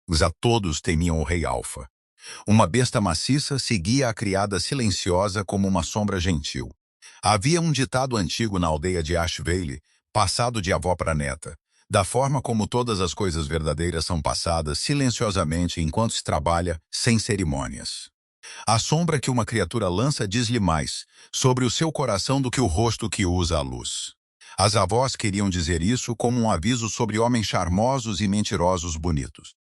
A todos temiam o rei Alfa. Uma besta maciça seguia a criada silenciosa como uma sombra gentil. Havia um ditado antigo na aldeia de Ashvale, passado de avó para neta, da forma como todas as coisas verdadeiras são passadas silenciosamente enquanto se trabalha, sem cerimônias. A sombra que uma criatura lança diz-lhe mais sobre o seu coração do que o rosto que usa a luz. As avós queriam dizer isso como um aviso sobre homens charmosos e mentirosos bonitos.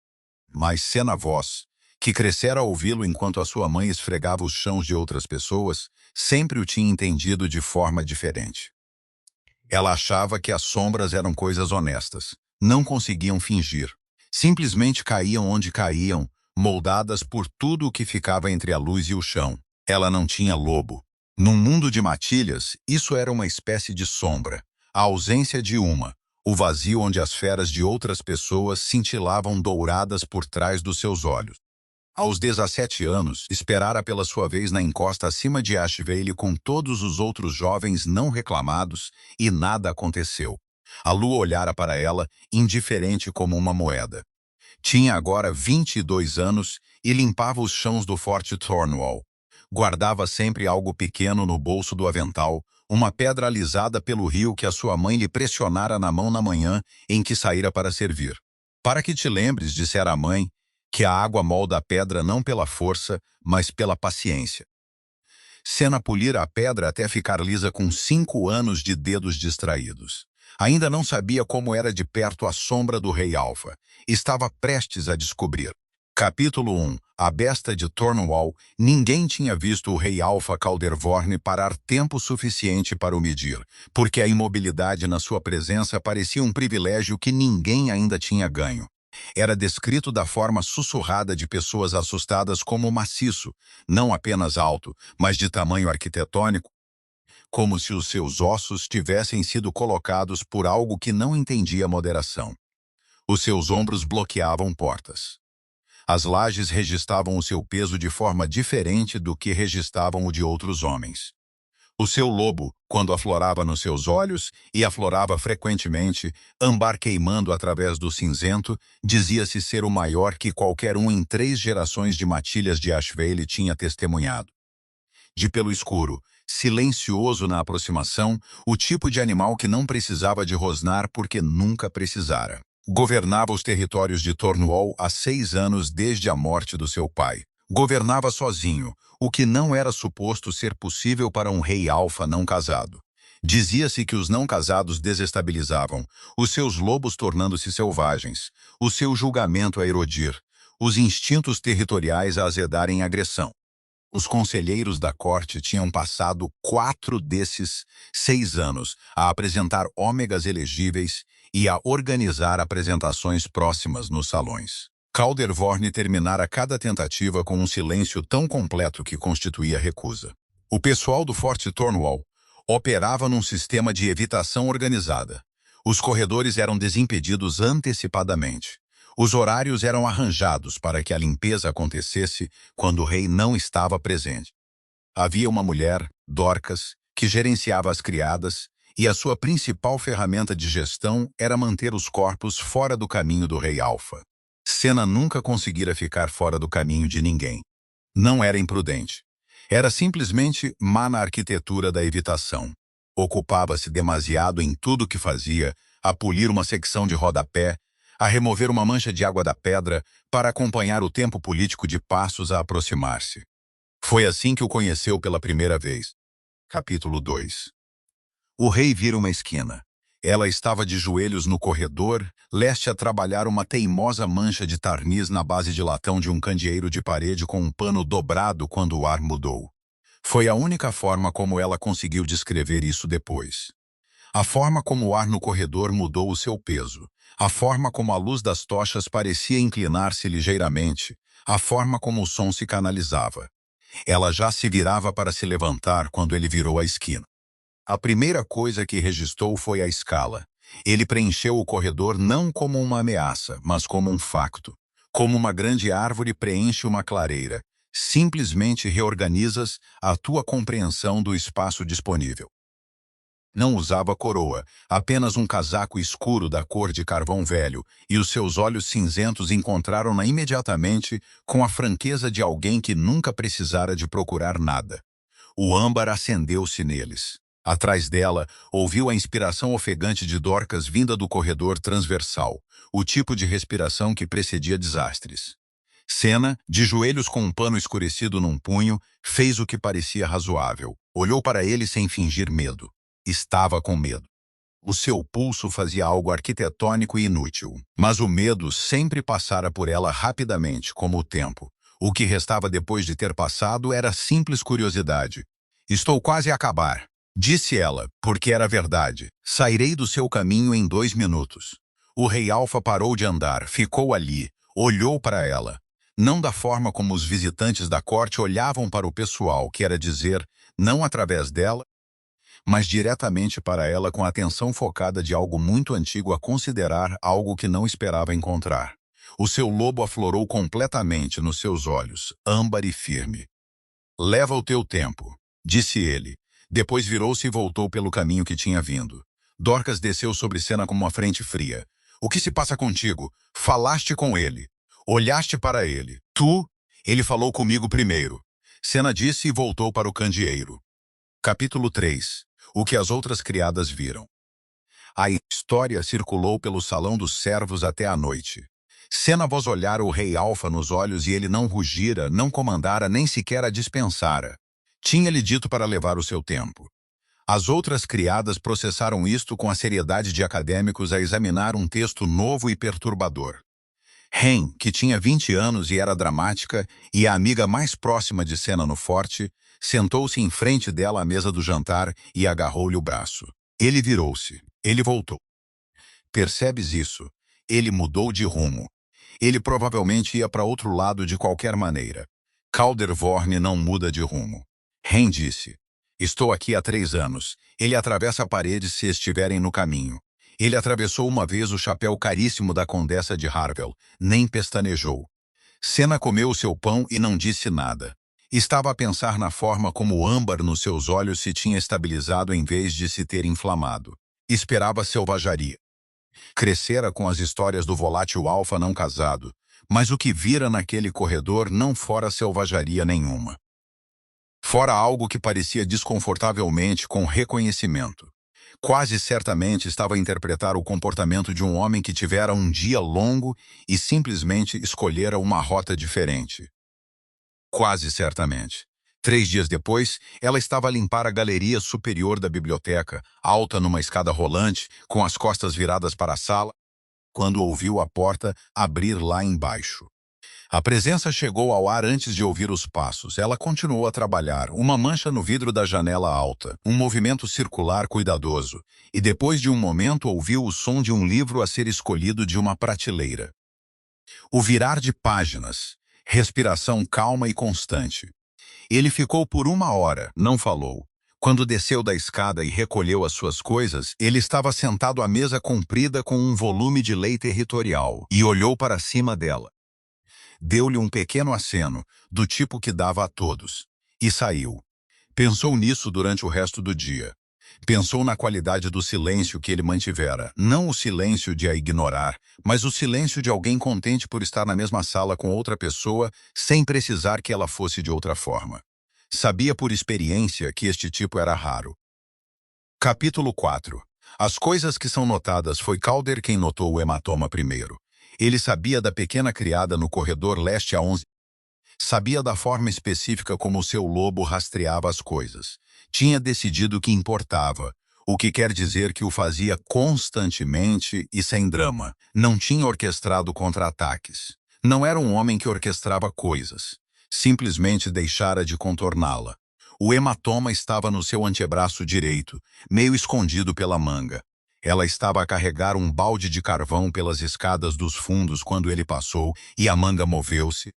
Mas Sena Voz, que crescera a ouvi-lo enquanto a sua mãe esfregava os chãos de outras pessoas, sempre o tinha entendido de forma diferente. Ela achava que as sombras eram coisas honestas, não conseguiam fingir. Simplesmente caíam onde caíam, moldadas por tudo o que ficava entre a luz e o chão. Ela não tinha lobo. Num mundo de matilhas, isso era uma espécie de sombra, a ausência de uma, o vazio onde as feras de outras pessoas cintilavam douradas por trás dos seus olhos. Aos 17 anos, esperara pela sua vez na encosta acima de Ashvale com todos os outros jovens não reclamados, e nada aconteceu. A lua olhara para ela, indiferente como uma moeda. Tinha agora 22 anos e limpava os chãos do Forte Thornwall. Guardava sempre algo pequeno no bolso do avental, uma pedra alisada pelo rio que a sua mãe lhe pressionara na mão na manhã em que saíra para servir. Para que te lembres, dissera a mãe, que a água molda a pedra não pela força, mas pela paciência. Sena polira a pedra até ficar lisa com 5 anos de dedos distraídos. Ainda não sabia como era de perto a sombra do rei Alfa. Estava prestes a descobrir. Capítulo 1. A besta de Thornwall. Ninguém tinha visto o rei Alfa Caldervorne parar tempo suficiente para o medir, porque a imobilidade na sua presença parecia um privilégio que ninguém ainda tinha ganho. Era descrito da forma sussurrada de pessoas assustadas como maciço, não apenas alto, mas de tamanho arquitetônico, como se os seus ossos tivessem sido colocados por algo que não entendia moderação. Os seus ombros bloqueavam portas. As lajes registravam o seu peso de forma diferente do que registravam o de outros homens. O seu lobo, quando aflorava nos seus olhos, e aflorava frequentemente, âmbar queimando através do cinzento, dizia-se ser o maior que qualquer um em 3 gerações de matilhas de Ashvale tinha testemunhado. De pelo escuro, silencioso na aproximação, o tipo de animal que não precisava de rosnar porque nunca precisara. Governava os territórios de Thornwall há 6 anos desde a morte do seu pai. Governava sozinho, o que não era suposto ser possível para um rei alfa não casado. Dizia-se que os não casados desestabilizavam, os seus lobos tornando-se selvagens, o seu julgamento a erodir, os instintos territoriais a azedarem agressão. Os conselheiros da corte tinham passado 4 desses 6 anos a apresentar ômegas elegíveis e a organizar apresentações próximas nos salões. Caldervorne terminara cada tentativa com um silêncio tão completo que constituía recusa. O pessoal do Forte Thornwall operava num sistema de evitação organizada. Os corredores eram desimpedidos antecipadamente. Os horários eram arranjados para que a limpeza acontecesse quando o rei não estava presente. Havia uma mulher, Dorcas, que gerenciava as criadas, e a sua principal ferramenta de gestão era manter os corpos fora do caminho do rei Alfa. Sena nunca conseguira ficar fora do caminho de ninguém. Não era imprudente. Era simplesmente má na arquitetura da evitação. Ocupava-se demasiado em tudo o que fazia, a polir uma secção de rodapé, a remover uma mancha de água da pedra para acompanhar o tempo político de passos a aproximar-se. Foi assim que o conheceu pela primeira vez. Capítulo 2. O rei vira uma esquina. Ela estava de joelhos no corredor, leste a trabalhar uma teimosa mancha de tarniz na base de latão de um candeeiro de parede com um pano dobrado quando o ar mudou. Foi a única forma como ela conseguiu descrever isso depois. A forma como o ar no corredor mudou o seu peso, a forma como a luz das tochas parecia inclinar-se ligeiramente, a forma como o som se canalizava. Ela já se virava para se levantar quando ele virou a esquina. A primeira coisa que registrou foi a escala. Ele preencheu o corredor não como uma ameaça, mas como um facto. Como uma grande árvore preenche uma clareira. Simplesmente reorganizas a tua compreensão do espaço disponível. Não usava coroa, apenas um casaco escuro da cor de carvão velho, e os seus olhos cinzentos encontraram-na imediatamente com a franqueza de alguém que nunca precisara de procurar nada. O âmbar acendeu-se neles. Atrás dela, ouviu a inspiração ofegante de Dorcas vinda do corredor transversal, o tipo de respiração que precedia desastres. Sena, de joelhos com um pano escurecido num punho, fez o que parecia razoável. Olhou para ele sem fingir medo. Estava com medo. O seu pulso fazia algo arquitetônico e inútil, mas o medo sempre passara por ela rapidamente, como o tempo. O que restava depois de ter passado era simples curiosidade. Estou quase a acabar, disse ela, porque era verdade. Sairei do seu caminho em 2 minutos. O rei Alfa parou de andar, ficou ali, olhou para ela. Não da forma como os visitantes da corte olhavam para o pessoal, que era dizer, não através dela, mas diretamente para ela com a atenção focada de algo muito antigo a considerar algo que não esperava encontrar. O seu lobo aflorou completamente nos seus olhos, âmbar e firme. Leva o teu tempo, disse ele. Depois virou-se e voltou pelo caminho que tinha vindo. Dorcas desceu sobre Sena com uma frente fria. O que se passa contigo? Falaste com ele. Olhaste para ele. Tu? Ele falou comigo primeiro. Sena disse e voltou para o candeeiro. Capítulo 3. O que as outras criadas viram. A história circulou pelo salão dos servos até a noite. Sena vos olhara o rei Alfa nos olhos e ele não rugira, não comandara, nem sequer a dispensara. Tinha-lhe dito para levar o seu tempo. As outras criadas processaram isto com a seriedade de acadêmicos a examinar um texto novo e perturbador. Hen, que tinha 20 anos e era dramática, e a amiga mais próxima de Sena no forte, sentou-se em frente dela à mesa do jantar e agarrou-lhe o braço. Ele virou-se. Ele voltou. Percebes isso? Ele mudou de rumo. Ele provavelmente ia para outro lado de qualquer maneira. Caldervorne não muda de rumo. Hen disse. Estou aqui há 3 anos. Ele atravessa a parede se estiverem no caminho. Ele atravessou uma vez o chapéu caríssimo da condessa de Harvel. Nem pestanejou. Sena comeu o seu pão e não disse nada. Estava a pensar na forma como o âmbar nos seus olhos se tinha estabilizado em vez de se ter inflamado. Esperava selvageria. Crescera com as histórias do volátil alfa não casado, mas o que vira naquele corredor não fora selvageria nenhuma. Fora algo que parecia desconfortavelmente com reconhecimento. Quase certamente estava a interpretar o comportamento de um homem que tivera um dia longo e simplesmente escolhera uma rota diferente. Quase certamente. 3 dias depois, ela estava a limpar a galeria superior da biblioteca, alta numa escada rolante, com as costas viradas para a sala, quando ouviu a porta abrir lá embaixo. A presença chegou ao ar antes de ouvir os passos. Ela continuou a trabalhar, uma mancha no vidro da janela alta, um movimento circular cuidadoso, e depois de um momento ouviu o som de um livro a ser escolhido de uma prateleira. O virar de páginas, respiração calma e constante. Ele ficou por 1 hora, não falou. Quando desceu da escada e recolheu as suas coisas, ele estava sentado à mesa comprida com um volume de lei territorial e olhou para cima dela. Deu-lhe um pequeno aceno, do tipo que dava a todos, e saiu. Pensou nisso durante o resto do dia. Pensou na qualidade do silêncio que ele mantivera, não o silêncio de a ignorar, mas o silêncio de alguém contente por estar na mesma sala com outra pessoa, sem precisar que ela fosse de outra forma. Sabia por experiência que este tipo era raro. Capítulo 4. As coisas que são notadas foi Calder quem notou o hematoma primeiro. Ele sabia da pequena criada no corredor leste a 11. Sabia da forma específica como o seu lobo rastreava as coisas. Tinha decidido que importava, o que quer dizer que o fazia constantemente e sem drama. Não tinha orquestrado contra-ataques. Não era um homem que orquestrava coisas. Simplesmente deixara de contorná-la. O hematoma estava no seu antebraço direito, meio escondido pela manga. Ela estava a carregar um balde de carvão pelas escadas dos fundos quando ele passou e a manga moveu-se.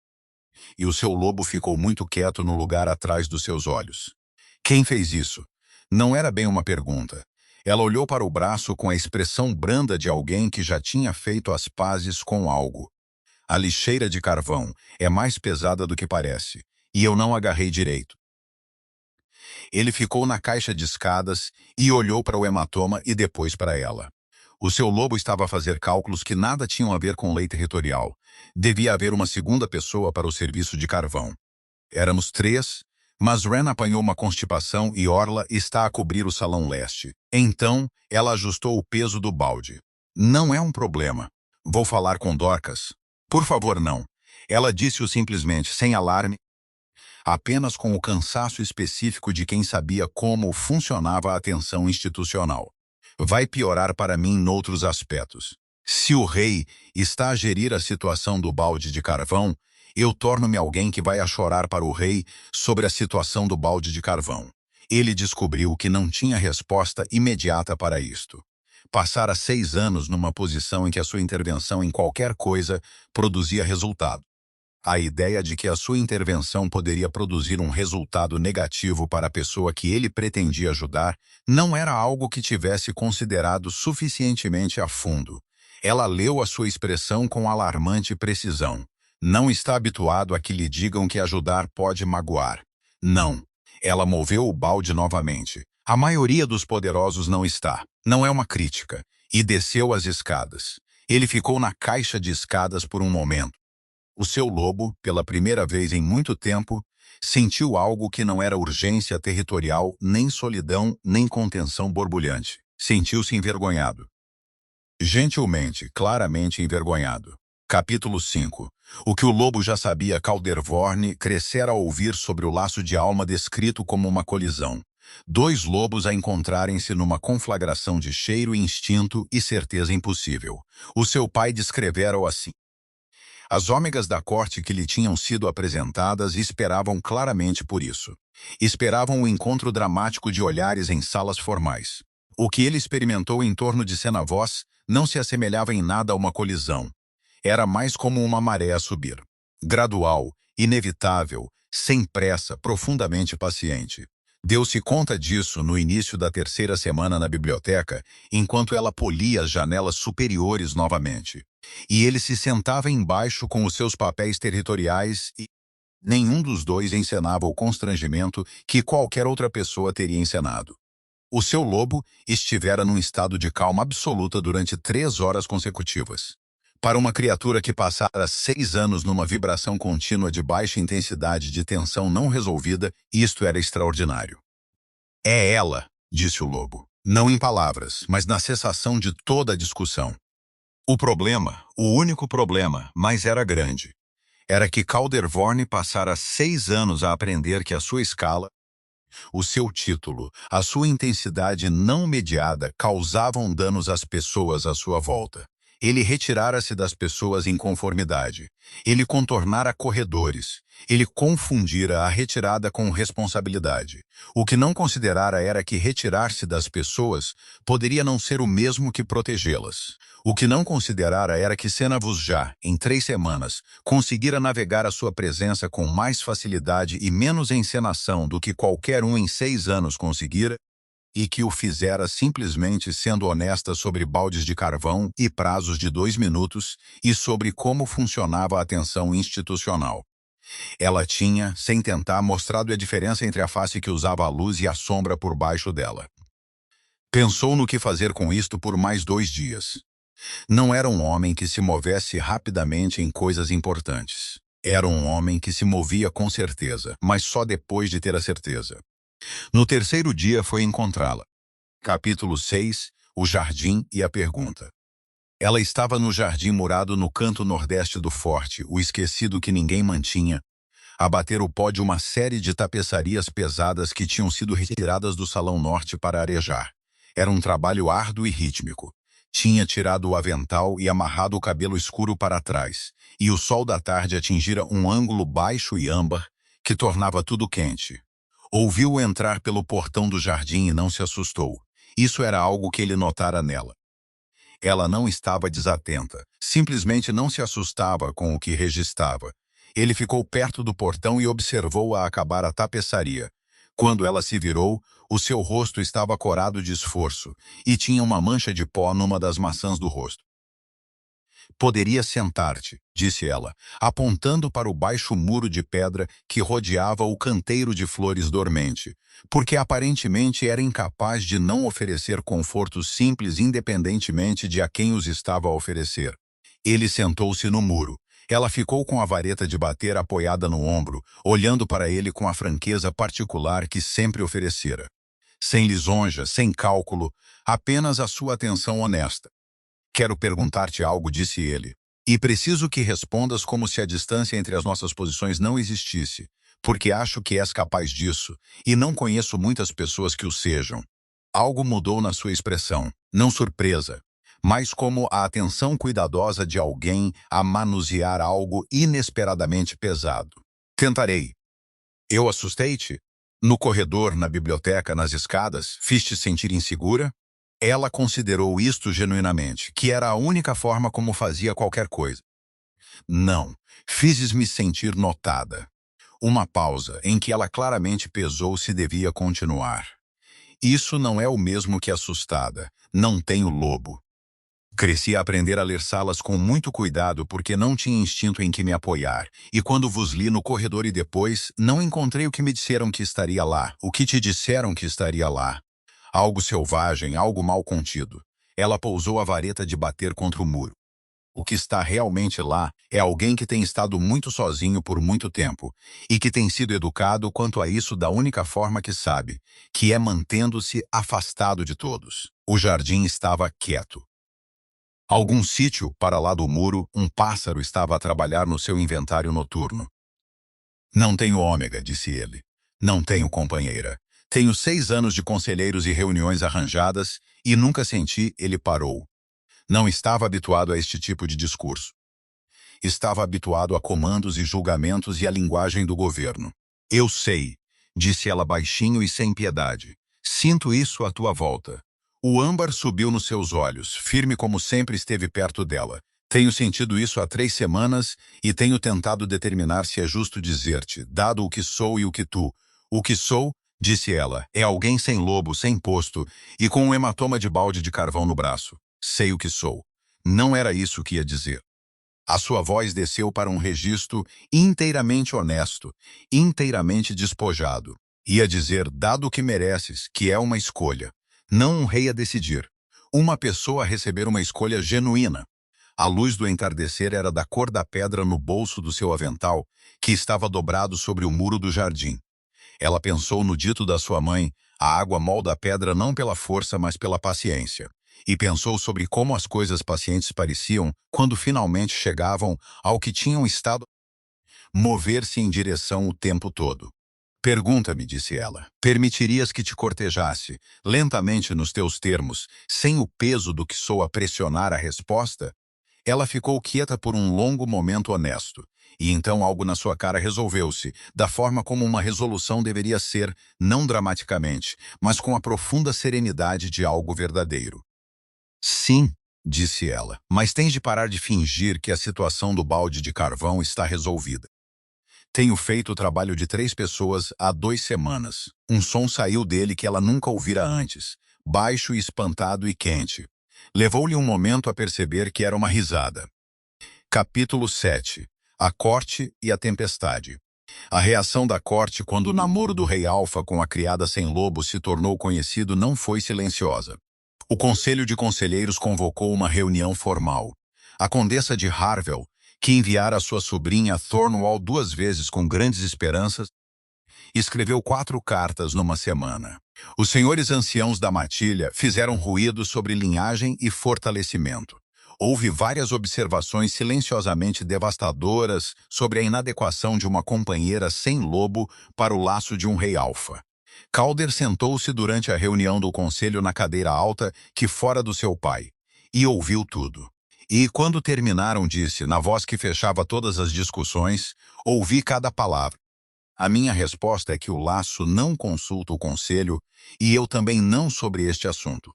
E o seu lobo ficou muito quieto no lugar atrás dos seus olhos. Quem fez isso? Não era bem uma pergunta. Ela olhou para o braço com a expressão branda de alguém que já tinha feito as pazes com algo. A lixeira de carvão é mais pesada do que parece, e eu não agarrei direito. Ele ficou na caixa de escadas e olhou para o hematoma e depois para ela. O seu lobo estava a fazer cálculos que nada tinham a ver com lei territorial. Devia haver uma segunda pessoa para o serviço de carvão. Éramos 3, mas Ren apanhou uma constipação e Orla está a cobrir o salão leste. Então, ela ajustou o peso do balde. Não é um problema. Vou falar com Dorcas. Por favor, não. Ela disse-o simplesmente, sem alarme, apenas com o cansaço específico de quem sabia como funcionava a tensão institucional. Vai piorar para mim noutros aspectos. Se o rei está a gerir a situação do balde de carvão, eu torno-me alguém que vai a chorar para o rei sobre a situação do balde de carvão. Ele descobriu que não tinha resposta imediata para isto. Passara 6 anos numa posição em que a sua intervenção em qualquer coisa produzia resultado. A ideia de que a sua intervenção poderia produzir um resultado negativo para a pessoa que ele pretendia ajudar não era algo que tivesse considerado suficientemente a fundo. Ela leu a sua expressão com alarmante precisão. Não está habituado a que lhe digam que ajudar pode magoar. Não. Ela moveu o balde novamente. A maioria dos poderosos não está. Não é uma crítica. E desceu as escadas. Ele ficou na caixa de escadas por um momento. O seu lobo, pela primeira vez em muito tempo, sentiu algo que não era urgência territorial, nem solidão, nem contenção borbulhante. Sentiu-se envergonhado. Gentilmente, claramente envergonhado. Capítulo 5. O que o lobo já sabia, Caldervorne crescera ao ouvir sobre o laço de alma descrito como uma colisão. 2 lobos a encontrarem-se numa conflagração de cheiro e instinto e certeza impossível. O seu pai descrevera-o assim. As ômegas da corte que lhe tinham sido apresentadas esperavam claramente por isso. Esperavam o encontro dramático de olhares em salas formais. O que ele experimentou em torno de Senavoz não se assemelhava em nada a uma colisão. Era mais como uma maré a subir. Gradual, inevitável, sem pressa, profundamente paciente. Deu-se conta disso no início da 3ª semana na biblioteca, enquanto ela polia as janelas superiores novamente. E ele se sentava embaixo com os seus papéis territoriais e nenhum dos dois encenava o constrangimento que qualquer outra pessoa teria encenado. O seu lobo estivera num estado de calma absoluta durante 3 horas consecutivas. Para uma criatura que passara 6 anos numa vibração contínua de baixa intensidade de tensão não resolvida, isto era extraordinário. É ela, disse o lobo. Não em palavras, mas na cessação de toda a discussão. O problema, o único problema, mas era grande, era que Caldervorne passara 6 anos a aprender que a sua escala, o seu título, a sua intensidade não mediada causavam danos às pessoas à sua volta. Ele retirara-se das pessoas em conformidade. Ele contornara corredores. Ele confundira a retirada com responsabilidade. O que não considerara era que retirar-se das pessoas poderia não ser o mesmo que protegê-las. O que não considerara era que Senavus já, em 3 semanas, conseguira navegar a sua presença com mais facilidade e menos encenação do que qualquer um em 6 anos conseguira, e que o fizera simplesmente sendo honesta sobre baldes de carvão e prazos de 2 minutos e sobre como funcionava a tensão institucional. Ela tinha, sem tentar, mostrado a diferença entre a face que usava a luz e a sombra por baixo dela. Pensou no que fazer com isto por mais 2 dias. Não era um homem que se movesse rapidamente em coisas importantes. Era um homem que se movia com certeza, mas só depois de ter a certeza. No 3º dia foi encontrá-la. Capítulo 6. O jardim e a pergunta. Ela estava no jardim murado no canto nordeste do forte, o esquecido que ninguém mantinha, a bater o pó de uma série de tapeçarias pesadas que tinham sido retiradas do salão norte para arejar. Era um trabalho árduo e rítmico. Tinha tirado o avental e amarrado o cabelo escuro para trás, e o sol da tarde atingira um ângulo baixo e âmbar que tornava tudo quente. Ouviu-o entrar pelo portão do jardim e não se assustou. Isso era algo que ele notara nela. Ela não estava desatenta, simplesmente não se assustava com o que registrava. Ele ficou perto do portão e observou-a acabar a tapeçaria. Quando ela se virou, o seu rosto estava corado de esforço e tinha uma mancha de pó numa das maçãs do rosto. Poderia sentar-te, disse ela, apontando para o baixo muro de pedra que rodeava o canteiro de flores dormente, porque aparentemente era incapaz de não oferecer confortos simples independentemente de a quem os estava a oferecer. Ele sentou-se no muro. Ela ficou com a vareta de bater apoiada no ombro, olhando para ele com a franqueza particular que sempre oferecera. Sem lisonja, sem cálculo, apenas a sua atenção honesta. Quero perguntar-te algo, disse ele. E preciso que respondas como se a distância entre as nossas posições não existisse, porque acho que és capaz disso, e não conheço muitas pessoas que o sejam. Algo mudou na sua expressão, não surpresa, mas como a atenção cuidadosa de alguém a manusear algo inesperadamente pesado. Tentarei. Eu assustei-te? No corredor, na biblioteca, nas escadas, fiz-te sentir insegura? Ela considerou isto genuinamente, que era a única forma como fazia qualquer coisa. Não, fizes-me sentir notada. Uma pausa, em que ela claramente pesou se devia continuar. Isso não é o mesmo que assustada. Não tenho lobo. Cresci a aprender a ler salas com muito cuidado porque não tinha instinto em que me apoiar, e quando vos li no corredor e depois, não encontrei o que me disseram que estaria lá, o que te disseram que estaria lá. Algo selvagem, algo mal contido. Ela pousou a vareta de bater contra o muro. O que está realmente lá é alguém que tem estado muito sozinho por muito tempo, e que tem sido educado quanto a isso da única forma que sabe, que é mantendo-se afastado de todos. O jardim estava quieto. Algum sítio, para lá do muro, um pássaro estava a trabalhar no seu inventário noturno. Não tenho ômega, disse ele. Não tenho companheira. Tenho 6 anos de conselheiros e reuniões arranjadas e nunca senti, ele parou. Não estava habituado a este tipo de discurso. Estava habituado a comandos e julgamentos e a linguagem do governo. Eu sei, disse ela baixinho e sem piedade. Sinto isso à tua volta. O âmbar subiu nos seus olhos, firme como sempre esteve perto dela. Tenho sentido isso há 3 semanas e tenho tentado determinar se é justo dizer-te, dado o que sou e o que tu. O que sou, disse ela, é alguém sem lobo, sem posto e com um hematoma de balde de carvão no braço. Sei o que sou. Não era isso que ia dizer. A sua voz desceu para um registro inteiramente honesto, inteiramente despojado. Ia dizer, dado o que mereces, que é uma escolha. Não um rei a decidir. Uma pessoa a receber uma escolha genuína. A luz do entardecer era da cor da pedra no bolso do seu avental, que estava dobrado sobre o muro do jardim. Ela pensou no dito da sua mãe, a água molda a pedra não pela força, mas pela paciência. E pensou sobre como as coisas pacientes pareciam quando finalmente chegavam ao que tinham estado mover-se em direção o tempo todo. Pergunta-me, disse ela, permitirias que te cortejasse, lentamente nos teus termos, sem o peso do que sou a pressionar a resposta? Ela ficou quieta por um longo momento honesto, e então algo na sua cara resolveu-se, da forma como uma resolução deveria ser, não dramaticamente, mas com a profunda serenidade de algo verdadeiro. Sim, disse ela, mas tens de parar de fingir que a situação do balde de carvão está resolvida. Tenho feito o trabalho de 3 pessoas há 2 semanas. Um som saiu dele que ela nunca ouvira antes, baixo e espantado e quente. Levou-lhe um momento a perceber que era uma risada. Capítulo 7. A corte e a tempestade. A reação da corte quando o namoro do rei Alfa com a criada sem lobo se tornou conhecido não foi silenciosa. O conselho de conselheiros convocou uma reunião formal. A condessa de Harwell, que enviara sua sobrinha a Thornwall 2 vezes com grandes esperanças, escreveu 4 cartas numa semana. Os senhores anciãos da matilha fizeram ruído sobre linhagem e fortalecimento. Houve várias observações silenciosamente devastadoras sobre a inadequação de uma companheira sem lobo para o laço de um rei alfa. Calder sentou-se durante a reunião do conselho na cadeira alta que fora do seu pai, e ouviu tudo. E, quando terminaram, disse, na voz que fechava todas as discussões, ouvi cada palavra. A minha resposta é que o laço não consulta o conselho e eu também não sobre este assunto.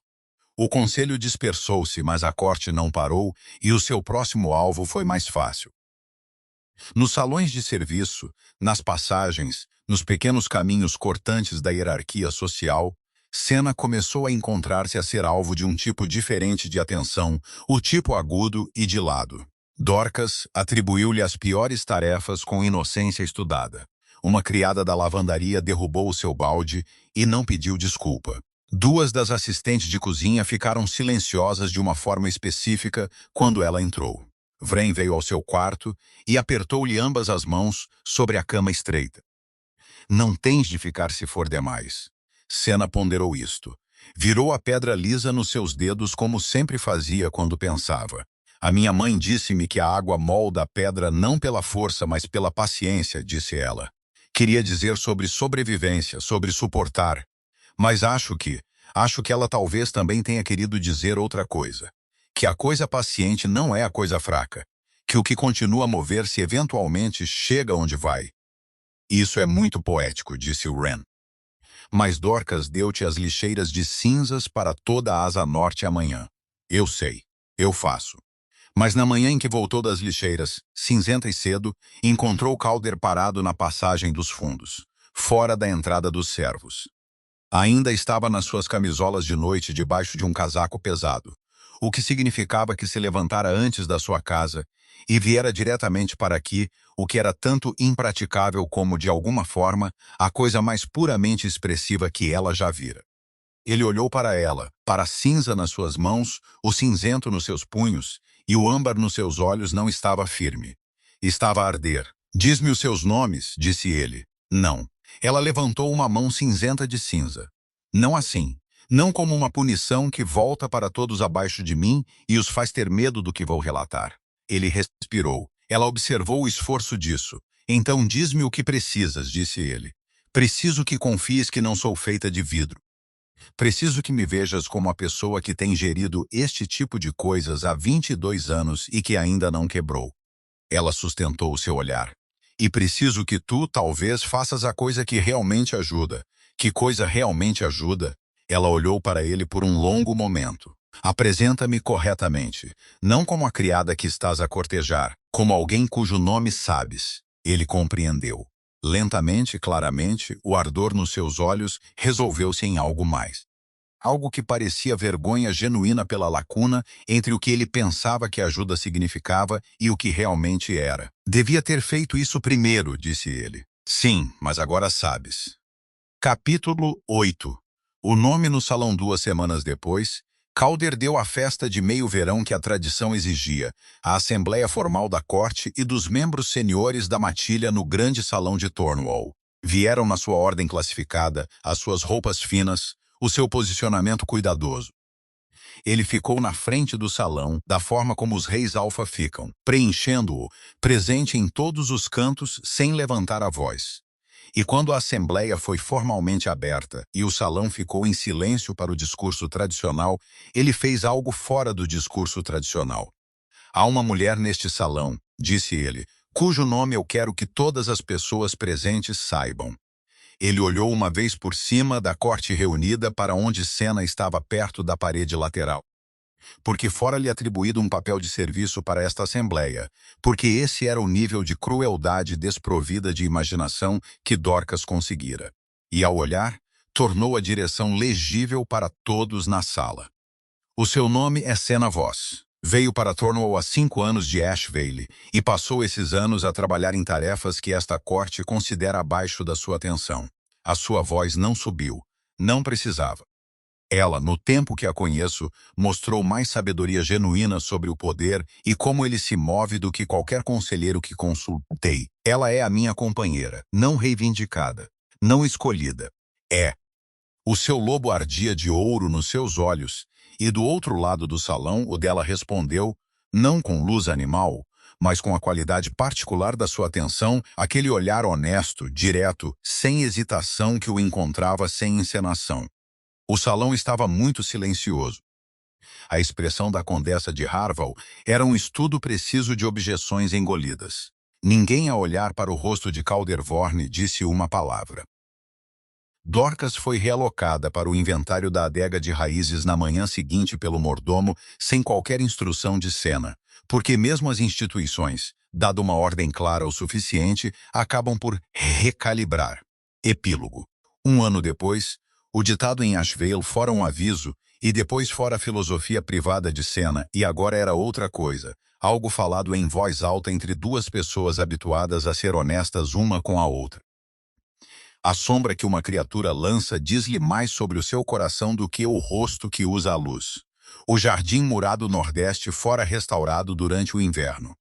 O conselho dispersou-se, mas a corte não parou e o seu próximo alvo foi mais fácil. Nos salões de serviço, nas passagens, nos pequenos caminhos cortantes da hierarquia social, Senna começou a encontrar-se a ser alvo de um tipo diferente de atenção, o tipo agudo e de lado. Dorcas atribuiu-lhe as piores tarefas com inocência estudada. Uma criada da lavandaria derrubou o seu balde e não pediu desculpa. Duas das assistentes de cozinha ficaram silenciosas de uma forma específica quando ela entrou. Vren veio ao seu quarto e apertou-lhe ambas as mãos sobre a cama estreita. Não tens de ficar se for demais. Senna ponderou isto. Virou a pedra lisa nos seus dedos como sempre fazia quando pensava. A minha mãe disse-me que a água molda a pedra não pela força, mas pela paciência, disse ela. Queria dizer sobre sobrevivência, sobre suportar. Mas acho que ela talvez também tenha querido dizer outra coisa. Que a coisa paciente não é a coisa fraca. Que o que continua a mover-se eventualmente chega onde vai. Isso é muito poético, disse o Wren. Mas Dorcas deu-te as lixeiras de cinzas para toda a asa norte amanhã. Eu sei, eu faço. Mas na manhã em que voltou das lixeiras, cinzenta e cedo, encontrou Calder parado na passagem dos fundos, fora da entrada dos servos. Ainda estava nas suas camisolas de noite debaixo de um casaco pesado, o que significava que se levantara antes da sua casa e viera diretamente para aqui, o que era tanto impraticável como, de alguma forma, a coisa mais puramente expressiva que ela já vira. Ele olhou para ela, para a cinza nas suas mãos, o cinzento nos seus punhos, e o âmbar nos seus olhos não estava firme. Estava a arder. Diz-me os seus nomes, disse ele. Não. Ela levantou uma mão cinzenta de cinza. Não assim. Não como uma punição que volta para todos abaixo de mim e os faz ter medo do que vou relatar. Ele respirou. Ela observou o esforço disso. Então diz-me o que precisas, disse ele. Preciso que confies que não sou feita de vidro. Preciso que me vejas como a pessoa que tem gerido este tipo de coisas há 22 anos e que ainda não quebrou. Ela sustentou o seu olhar. E preciso que tu, talvez, faças a coisa que realmente ajuda. Que coisa realmente ajuda? Ela olhou para ele por um longo momento. Apresenta-me corretamente, não como a criada que estás a cortejar, como alguém cujo nome sabes. Ele compreendeu. Lentamente, claramente, o ardor nos seus olhos resolveu-se em algo mais. Algo que parecia vergonha genuína pela lacuna entre o que ele pensava que ajuda significava e o que realmente era. Devia ter feito isso primeiro, disse ele. Sim, mas agora sabes. Capítulo 8. O nome no salão 2 semanas depois, Calder deu a festa de meio-verão que a tradição exigia, a assembleia formal da corte e dos membros seniores da matilha no grande salão de Cornwall. Vieram na sua ordem classificada, as suas roupas finas, o seu posicionamento cuidadoso. Ele ficou na frente do salão, da forma como os reis alfa ficam, preenchendo-o, presente em todos os cantos, sem levantar a voz. E quando a assembleia foi formalmente aberta e o salão ficou em silêncio para o discurso tradicional, ele fez algo fora do discurso tradicional. Há uma mulher neste salão, disse ele, cujo nome eu quero que todas as pessoas presentes saibam. Ele olhou uma vez por cima da corte reunida para onde Senna estava perto da parede lateral. Porque fora-lhe atribuído um papel de serviço para esta assembleia, porque esse era o nível de crueldade desprovida de imaginação que Dorcas conseguira. E ao olhar, tornou a direção legível para todos na sala. O seu nome é Senna Voss. Veio para Cornwall há 5 anos de Ash Vale e passou esses anos a trabalhar em tarefas que esta corte considera abaixo da sua atenção. A sua voz não subiu, não precisava. Ela, no tempo que a conheço, mostrou mais sabedoria genuína sobre o poder e como ele se move do que qualquer conselheiro que consultei. Ela é a minha companheira, não reivindicada, não escolhida. É. O seu lobo ardia de ouro nos seus olhos, e do outro lado do salão o dela respondeu, não com luz animal, mas com a qualidade particular da sua atenção, aquele olhar honesto, direto, sem hesitação que o encontrava sem encenação. O salão estava muito silencioso. A expressão da condessa de Harval era um estudo preciso de objeções engolidas. Ninguém a olhar para o rosto de Caldervorne disse uma palavra. Dorcas foi realocada para o inventário da adega de raízes na manhã seguinte pelo mordomo, sem qualquer instrução de Senna, porque mesmo as instituições, dada uma ordem clara o suficiente, acabam por recalibrar. Epílogo. 1 ano depois, o ditado em Ashvale fora um aviso, e depois fora a filosofia privada de Senna, e agora era outra coisa, algo falado em voz alta entre duas pessoas habituadas a ser honestas uma com a outra. A sombra que uma criatura lança diz-lhe mais sobre o seu coração do que o rosto que usa a luz. O jardim murado nordeste fora restaurado durante o inverno.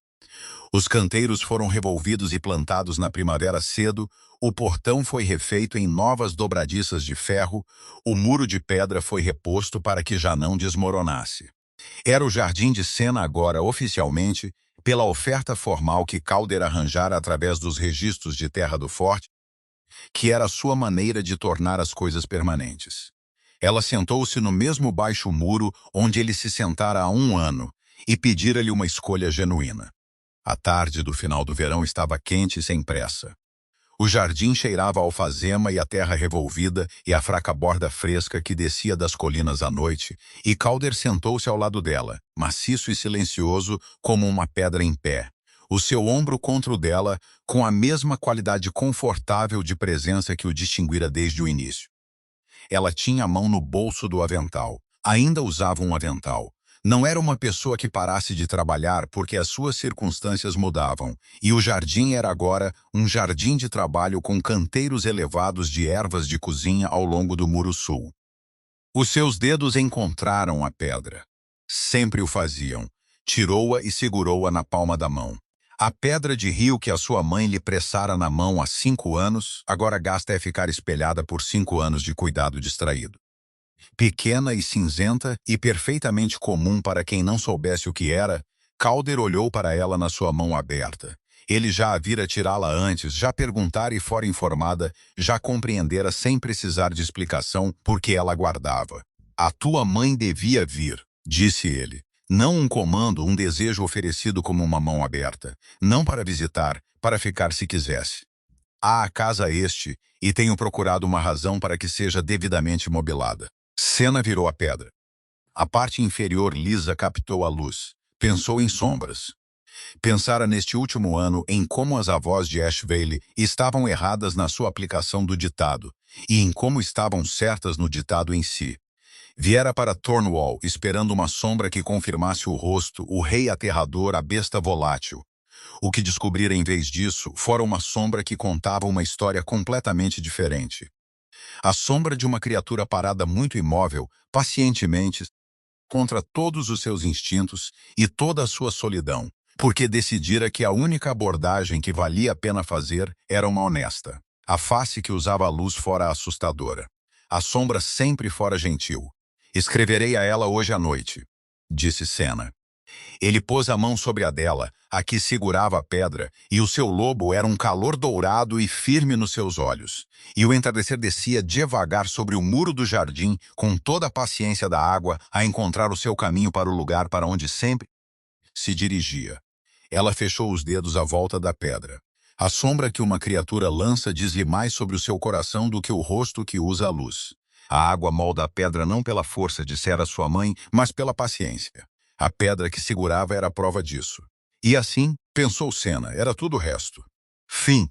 Os canteiros foram revolvidos e plantados na primavera cedo, o portão foi refeito em novas dobradiças de ferro, o muro de pedra foi reposto para que já não desmoronasse. Era o jardim de Senna agora, oficialmente, pela oferta formal que Calder arranjara através dos registros de terra do forte, que era a sua maneira de tornar as coisas permanentes. Ela sentou-se no mesmo baixo muro onde ele se sentara há 1 ano e pedira-lhe uma escolha genuína. A tarde do final do verão estava quente e sem pressa. O jardim cheirava a alfazema e a terra revolvida e a fraca borda fresca que descia das colinas à noite, e Calder sentou-se ao lado dela, maciço e silencioso como uma pedra em pé, o seu ombro contra o dela, com a mesma qualidade confortável de presença que o distinguira desde o início. Ela tinha a mão no bolso do avental. Ainda usava um avental. Não era uma pessoa que parasse de trabalhar porque as suas circunstâncias mudavam, e o jardim era agora um jardim de trabalho com canteiros elevados de ervas de cozinha ao longo do muro sul. Os seus dedos encontraram a pedra. Sempre o faziam. Tirou-a e segurou-a na palma da mão. A pedra de rio que a sua mãe lhe pressara na mão há 5 anos, agora gasta é ficar espelhada por 5 anos de cuidado distraído. Pequena e cinzenta e perfeitamente comum para quem não soubesse o que era, Calder olhou para ela na sua mão aberta. Ele já a vira tirá-la antes, já perguntara e fora informada, já compreendera sem precisar de explicação por que ela guardava. A tua mãe devia vir, disse ele. Não um comando, um desejo oferecido como uma mão aberta. Não para visitar, para ficar se quisesse. Há a casa este, e tenho procurado uma razão para que seja devidamente mobilada. Senna virou a pedra. A parte inferior lisa captou a luz. Pensou em sombras. Pensara neste último ano em como as avós de Ashvale estavam erradas na sua aplicação do ditado, e em como estavam certas no ditado em si. Viera para Thornwall, esperando uma sombra que confirmasse o rosto, o rei aterrador, a besta volátil. O que descobrira em vez disso fora uma sombra que contava uma história completamente diferente. A sombra de uma criatura parada muito imóvel, pacientemente, contra todos os seus instintos e toda a sua solidão, porque decidira que a única abordagem que valia a pena fazer era uma honesta. A face que usava a luz fora assustadora. A sombra sempre fora gentil. Escreverei a ela hoje à noite, disse Senna. Ele pôs a mão sobre a dela, a que segurava a pedra, e o seu lobo era um calor dourado e firme nos seus olhos. E o entardecer descia devagar sobre o muro do jardim, com toda a paciência da água, a encontrar o seu caminho para o lugar para onde sempre se dirigia. Ela fechou os dedos à volta da pedra. A sombra que uma criatura lança diz-lhe mais sobre o seu coração do que o rosto que usa a luz. A água molda a pedra não pela força, dissera sua mãe, mas pela paciência. A pedra que segurava era a prova disso. E assim, pensou Senna, era tudo o resto. Fim.